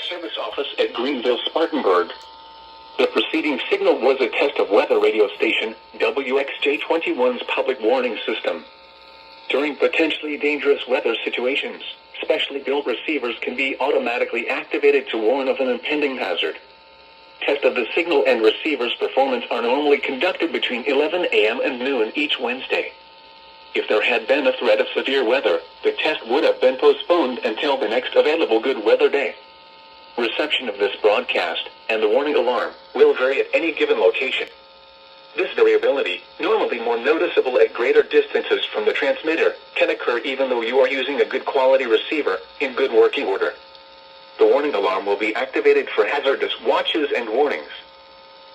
Service Office at Greenville, Spartanburg. The preceding signal was a test of weather radio station WXJ-21's public warning system. During potentially dangerous weather situations, specially built receivers can be automatically activated to warn of an impending hazard. Tests of the signal and receiver's performance are normally conducted between 11 a.m. and noon each Wednesday. If there had been a threat of severe weather, the test would have been postponed until the next available good weather day. Reception of this broadcast, and the warning alarm, will vary at any given location. This variability, normally more noticeable at greater distances from the transmitter, can occur even though you are using a good quality receiver, in good working order. The warning alarm will be activated for hazardous watches and warnings.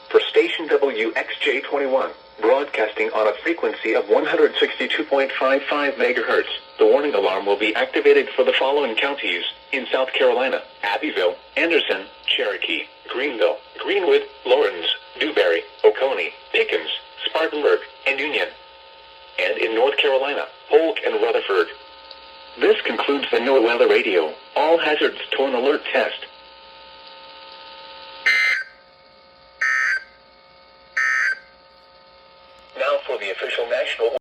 For station WXJ-21, broadcasting on a frequency of 162.55 MHz, the warning alarm will be activated for the following counties in South Carolina: Abbeville, Anderson, Cherokee, Greenville, Greenwood, Lawrence, Dewberry, Oconee, Pickens, Spartanburg, and Union. And in North Carolina, Polk and Rutherford. This concludes the NOAA Weather Radio All Hazards Torn Alert Test.